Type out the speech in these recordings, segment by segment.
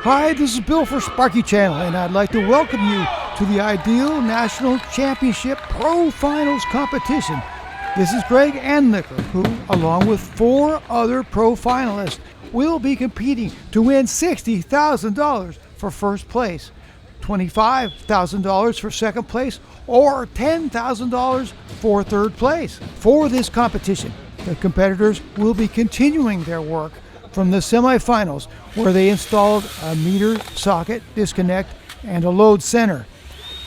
Hi, this is Bill for Sparky Channel, and I'd like to welcome you to the Ideal National Championship Pro Finals competition. This is Greg Anlicker, who, along with 4 other pro finalists, will be competing to win $60,000 for first place, $25,000 for second place, or $10,000 for third place. For this competition, the competitors will be continuing their work from the semifinals, where they installed a meter socket disconnect and a load center.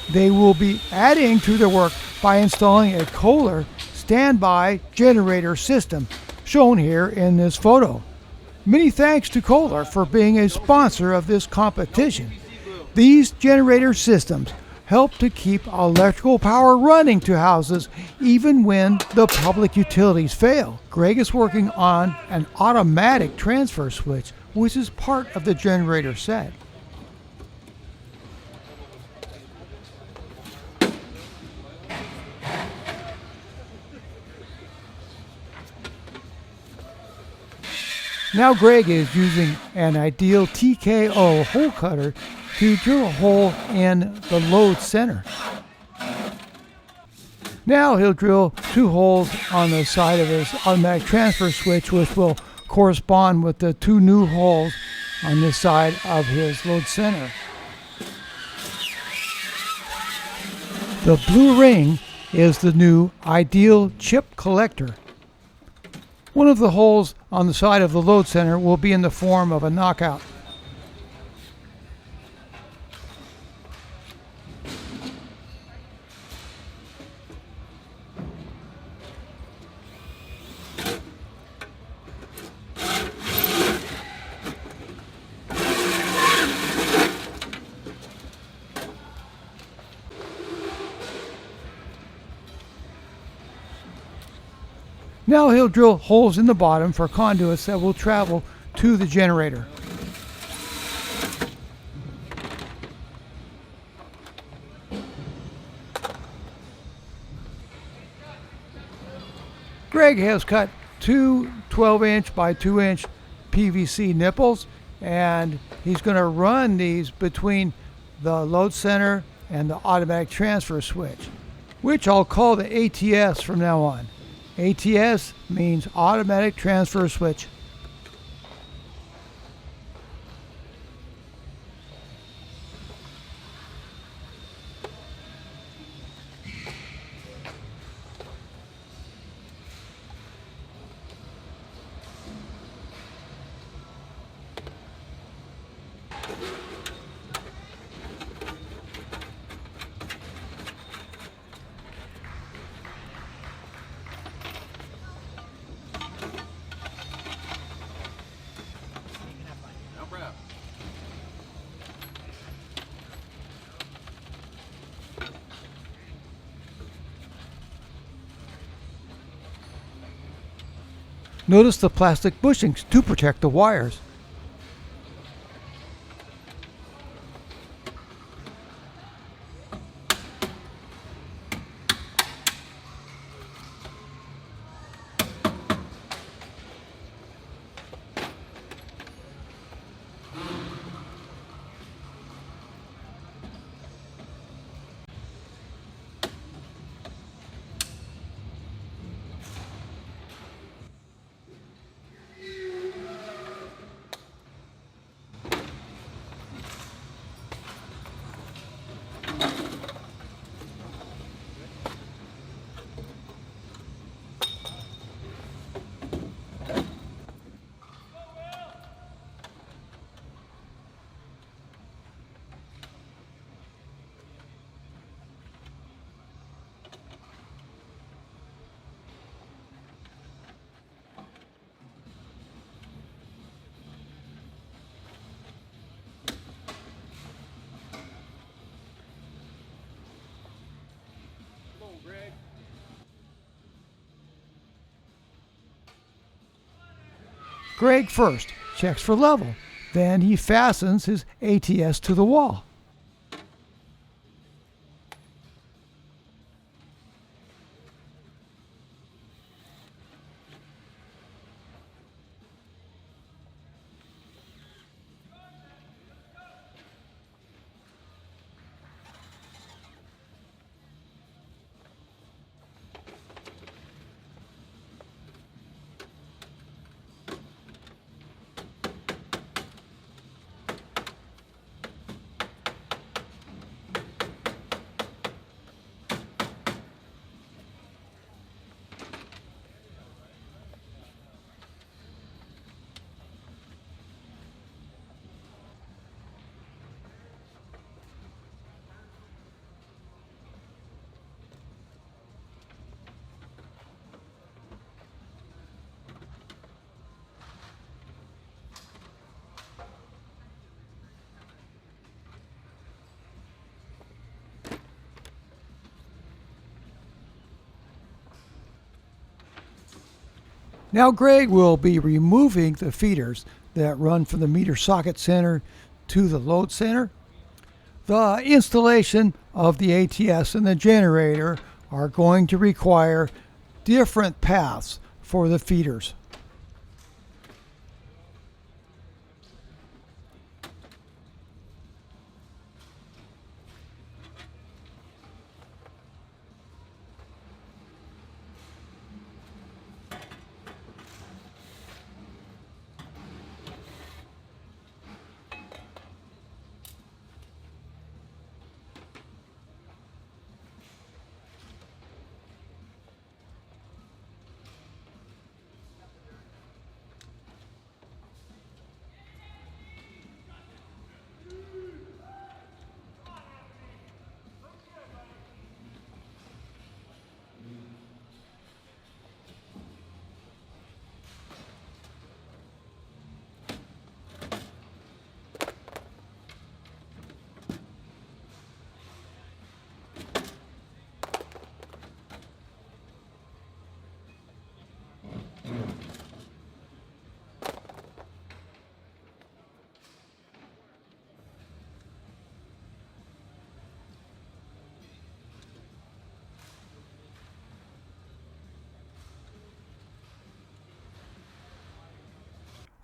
They will be adding to their work by installing a Kohler standby generator system, shown here in this photo. Many thanks to Kohler for being a sponsor of this competition. These generator systems help to keep electrical power running to houses even when the public utilities fail. Greg is working on an automatic transfer switch, which is part of the generator set. Now Greg is using an Ideal TKO hole cutter to drill a hole in the load center. Now he'll drill 2 holes on the side of his automatic transfer switch, which will correspond with the 2 new holes on this side of his load center. The blue ring is the new Ideal chip collector. One of the holes on the side of the load center will be in the form of a knockout. Now he'll drill holes in the bottom for conduits that will travel to the generator. Greg has cut 2 12-inch by 2-inch PVC nipples, and he's going to run these between the load center and the automatic transfer switch, which I'll call the ATS from now on. ATS means automatic transfer switch. Notice the plastic bushings to protect the wires. Greg first checks for level. Then he fastens his ATS to the wall. Now Greg will be removing the feeders that run from the meter socket center to the load center. The installation of the ATS and the generator are going to require different paths for the feeders.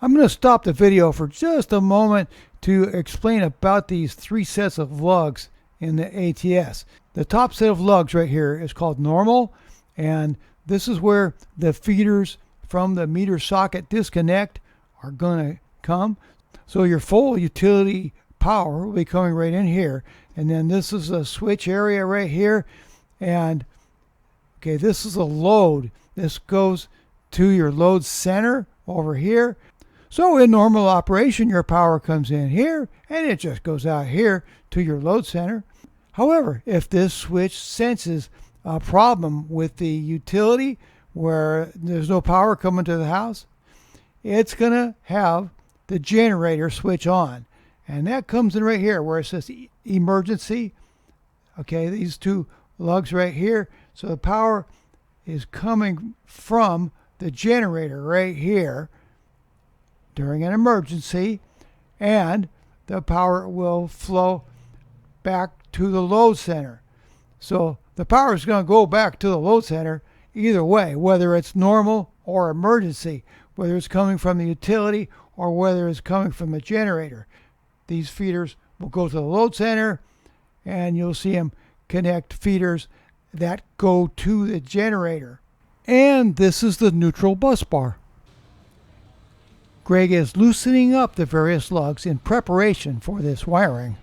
I'm going to stop the video for just a moment to explain about these three sets of lugs in the ATS. The top set of lugs right here is called normal, and this is where the feeders from the meter socket disconnect are going to come. So your full utility power will be coming right in here, and then this is a switch area right here, and okay, this is a load. This goes to your load center over here. So in normal operation, your power comes in here and it just goes out here to your load center. However, if this switch senses a problem with the utility where there's no power coming to the house, it's going to have the generator switch on. And that comes in right here where it says emergency. Okay, these two lugs right here. So the power is coming from the generator right here during an emergency, and the power will flow back to the load center. So the power is going to go back to the load center either way, whether it's normal or emergency, whether it's coming from the utility or whether it's coming from the generator. These feeders will go to the load center, and you'll see them connect feeders that go to the generator. And this is the neutral bus bar. Greg is loosening up the various lugs in preparation for this wiring.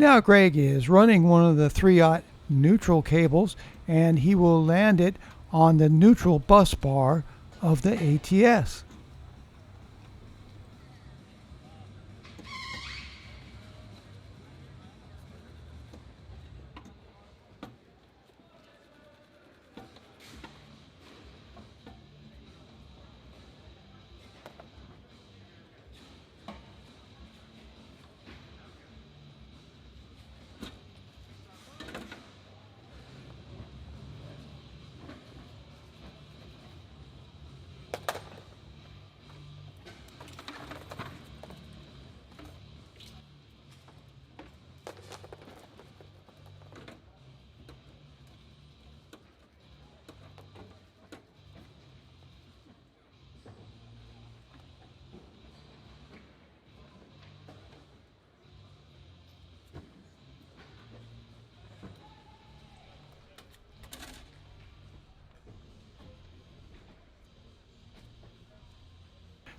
Now Greg is running one of the 3/0 neutral cables, and he will land it on the neutral bus bar of the ATS.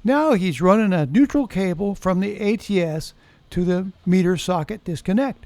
Now he's running a neutral cable from the ATS to the meter socket disconnect.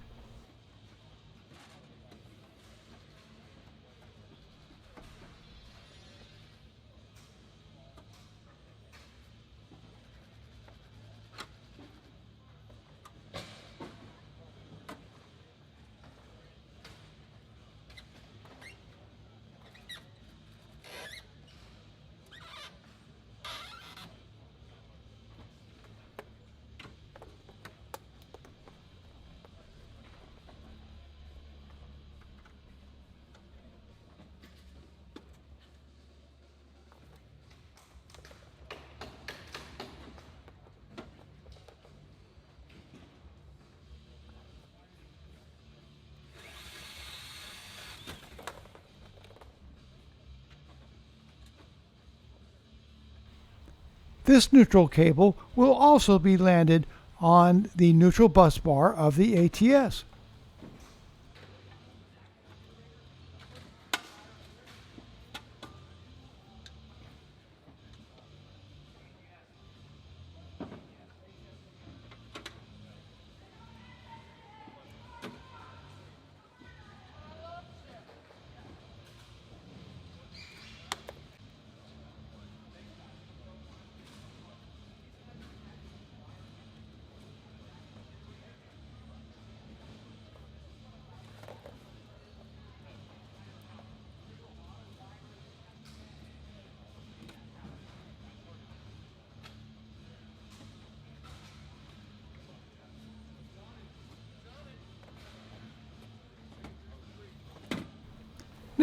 This neutral cable will also be landed on the neutral bus bar of the ATS.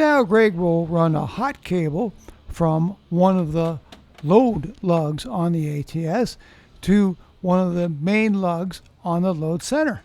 Now Greg will run a hot cable from one of the load lugs on the ATS to one of the main lugs on the load center.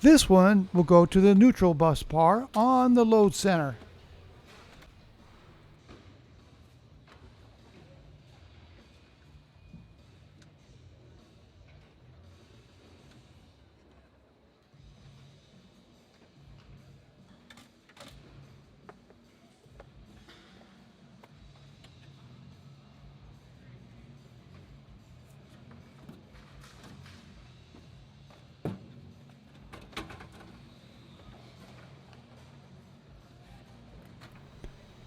This one will go to the neutral bus bar on the load center.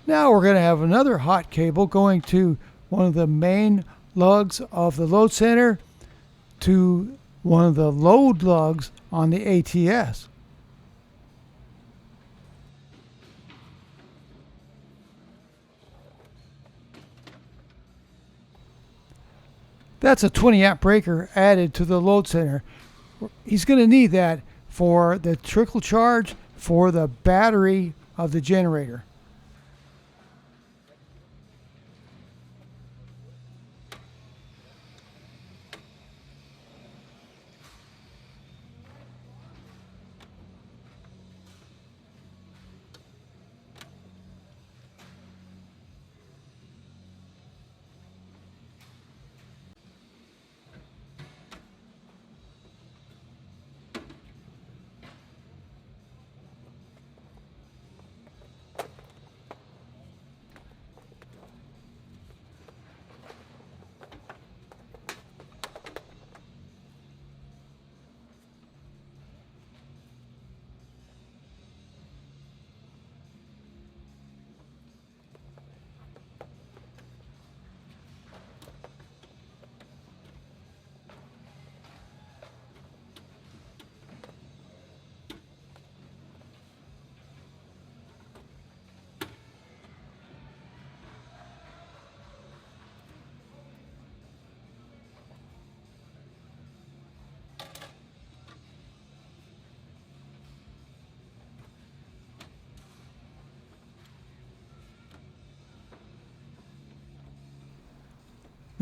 Now we're going to have another hot cable going to one of the main lugs of the load center to one of the load lugs on the ATS. That's a 20 amp breaker added to the load center. He's going to need that for the trickle charge for the battery of the generator.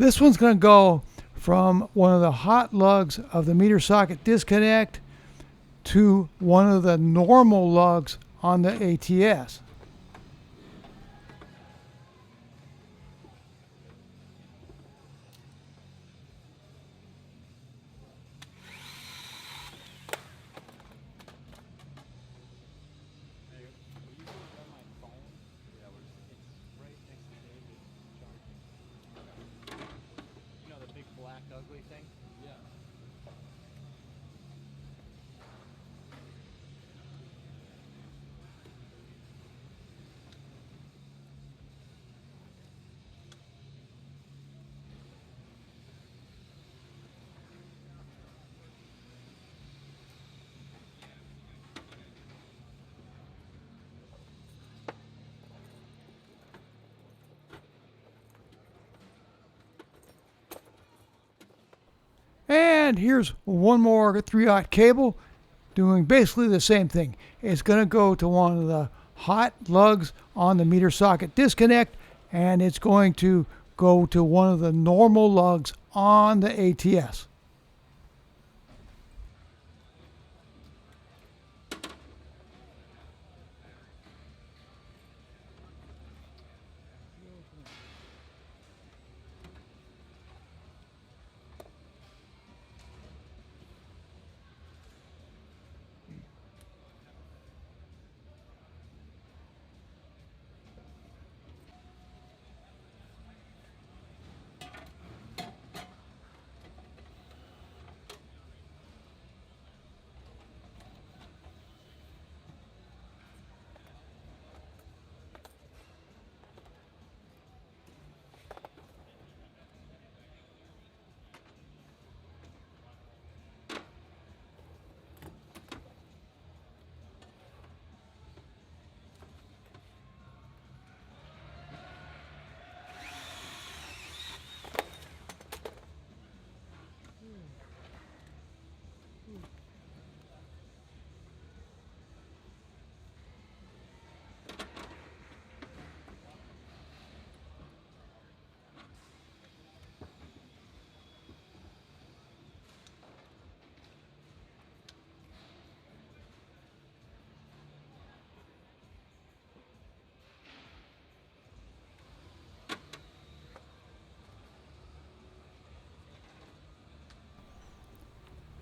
This one's going to go from one of the hot lugs of the meter socket disconnect to one of the normal lugs on the ATS. Ugly thing? Yeah. And here's one more 3/0 cable doing basically the same thing. It's going to go to one of the hot lugs on the meter socket disconnect, and it's going to go to one of the normal lugs on the ATS.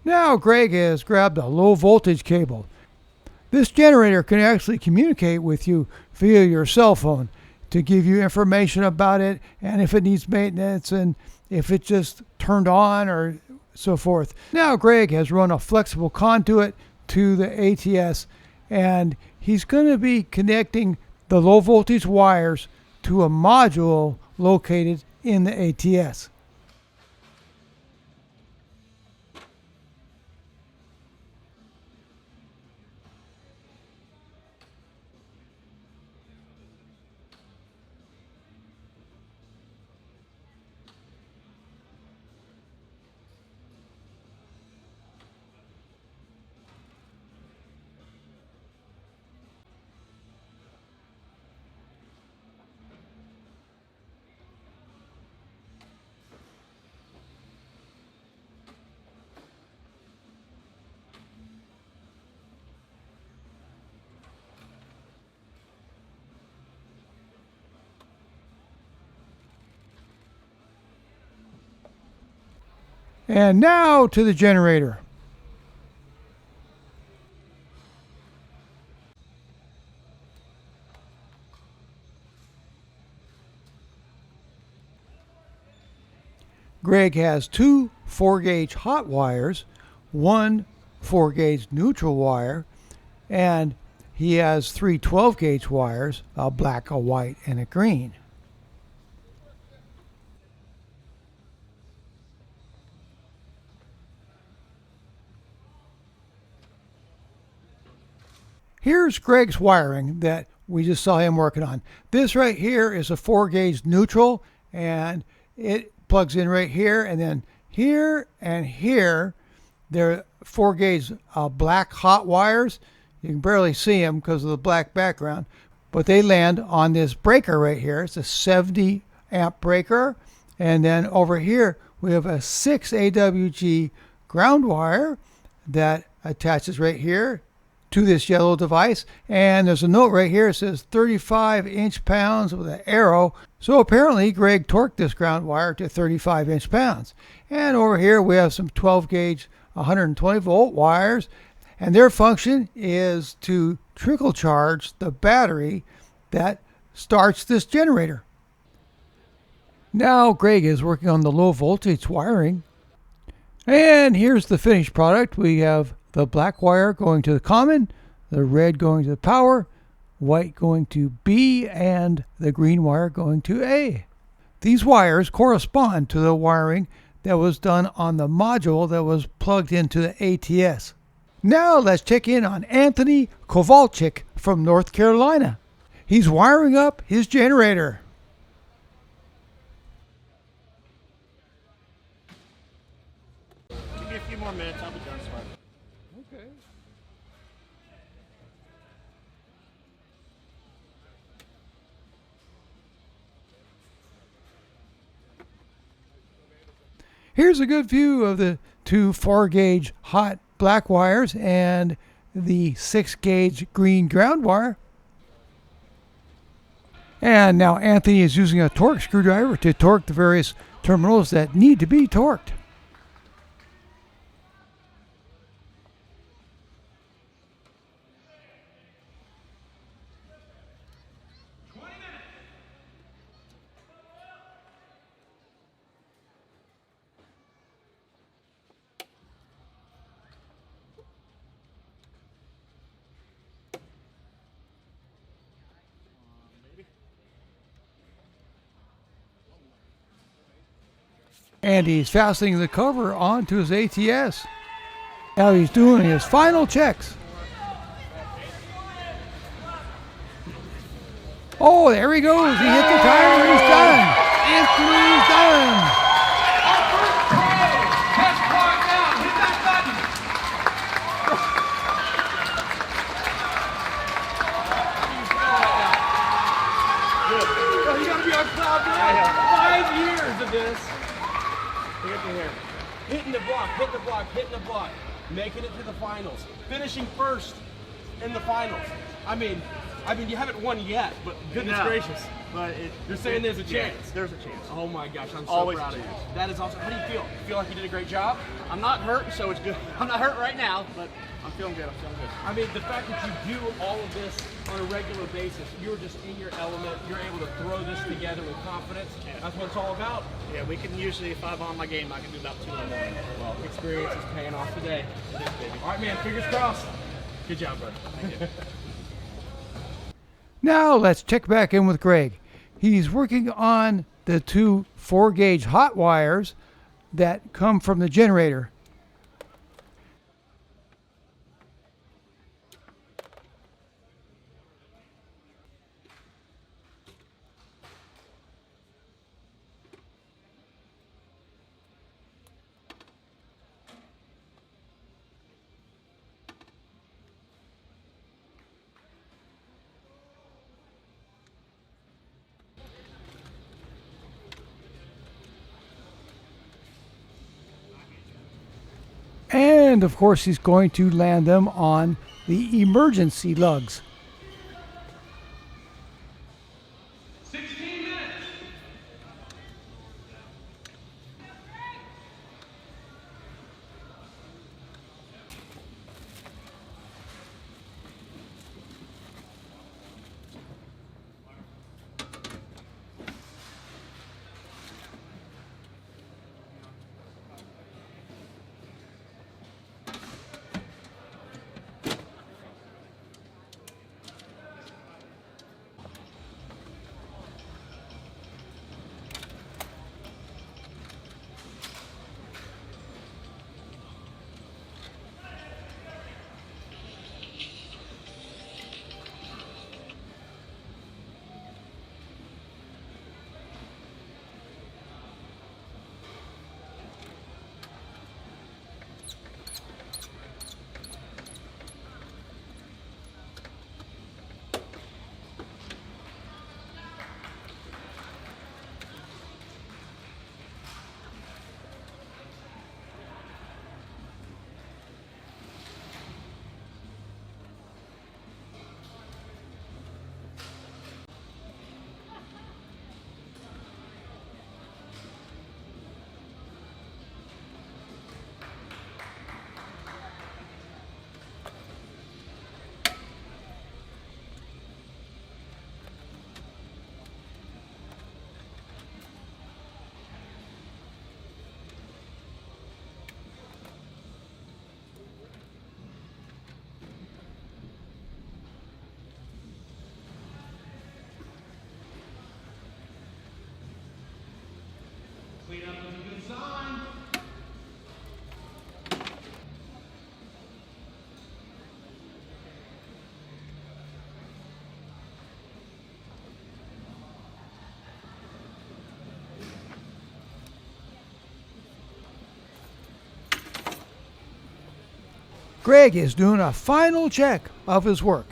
Now Greg has grabbed a low voltage cable. This generator can actually communicate with you via your cell phone to give you information about it and if it needs maintenance and if it just turned on or so forth. Now Greg has run a flexible conduit to the ATS, and he's going to be connecting the low voltage wires to a module located in the ATS. And now to the generator. Greg has two 4-gauge hot wires, one 4-gauge neutral wire, and he has three 12-gauge wires, a black, a white, and a green. Here's Greg's wiring that we just saw him working on. This right here is a 4-gauge neutral, and it plugs in right here, and then here and here they're 4-gauge black hot wires. You can barely see them because of the black background, but they land on this breaker right here. It's a 70 amp breaker, And then over here, we have a 6 AWG ground wire that attaches right here to this yellow device. And there's a note right here. It says 35 inch-pounds with an arrow. So apparently Greg torqued this ground wire to 35 inch-pounds. And over here we have some 12 gauge 120 volt wires. And their function is to trickle charge the battery that starts this generator. Now Greg is working on the low voltage wiring. And here's the finished product. We have the black wire going to the common, the red going to the power, white going to B, and the green wire going to A. These wires correspond to the wiring that was done on the module that was plugged into the ATS. Now let's check in on Anthony Kowalczyk from North Carolina. He's wiring up his generator. Give me a few more minutes, I'll be done, Sparky. Okay. Here's a good view of the two 4-gauge hot black wires and the 6-gauge green ground wire. And now Anthony is using a torque screwdriver to torque the various terminals that need to be torqued. And he's fastening the cover onto his ATS. Now he's doing his final checks. Oh, there he goes. He hit the tire and he's done. Anthony's done. You gotta be on cloud nine. 5 years of this. Look at here. Hitting the block, hitting the block, hitting the block. Making it to the finals. Finishing first in the finals. I mean, you haven't won yet, but goodness gracious. But you're saying there's a chance. Yeah, there's a chance. Oh my gosh, I'm so Always proud a of you. chance. That is awesome. How do you feel? You feel like you did a great job? I'm not hurt, so it's good. I'm not hurt right now, but I'm feeling good. I'm feeling good. I mean, the fact that you do all of this on a regular basis, you're just in your element, you're able to throw this together with confidence. Yeah. That's what it's all about. Yeah, we can usually, if I'm on my game, I can do about 2 in the morning. Well, experience is paying off today. It is, baby. All right, man, fingers crossed. Good job, bud. Thank you. Now let's check back in with Greg. He's working on the two 4-gauge hot wires that come from the generator. And of course he's going to land them on the emergency lugs. Greg is doing a final check of his work.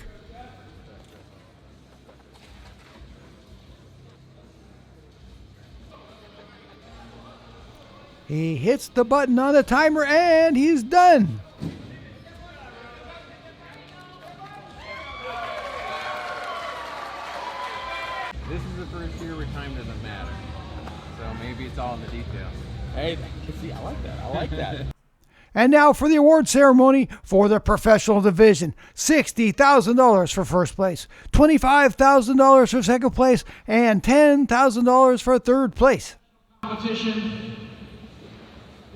He hits the button on the timer and he's done. This is the first year where time doesn't matter. So maybe it's all in the details. Hey, see, I like that. I like that. And now for the award ceremony for the professional division. $60,000 for first place, $25,000 for second place, and $10,000 for third place. Competition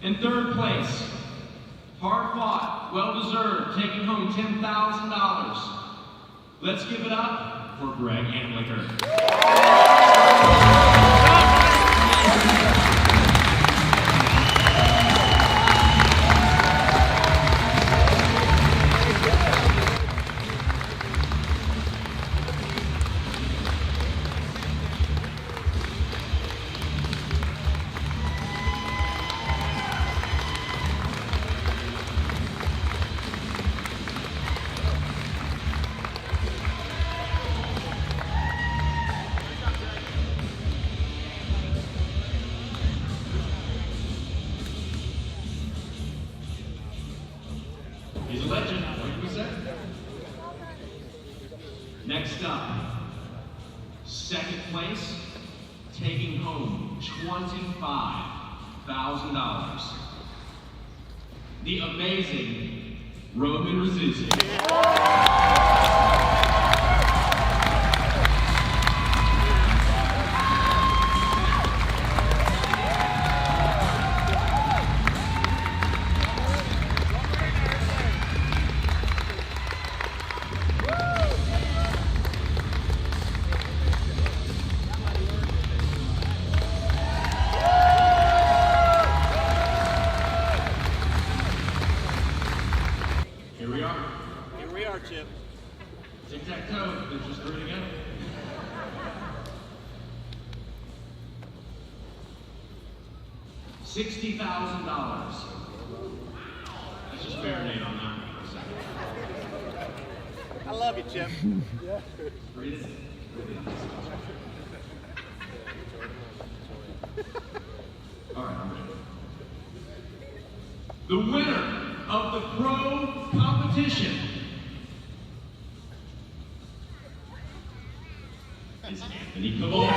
in third place. Hard fought, well deserved, taking home $10,000. Let's give it up for Greg Antlicker. He's a legend, like we said. Next up, second place, taking home $25,000. The amazing Roman Rizzuti. Here we are, Chip. Tic-tac-toe, there's just three to go. $60,000. Let's just marinate on that one for a second. I love you, Chip. Read it. All right, I'm ready. The winner of the pro competition is Anthony Cavalli.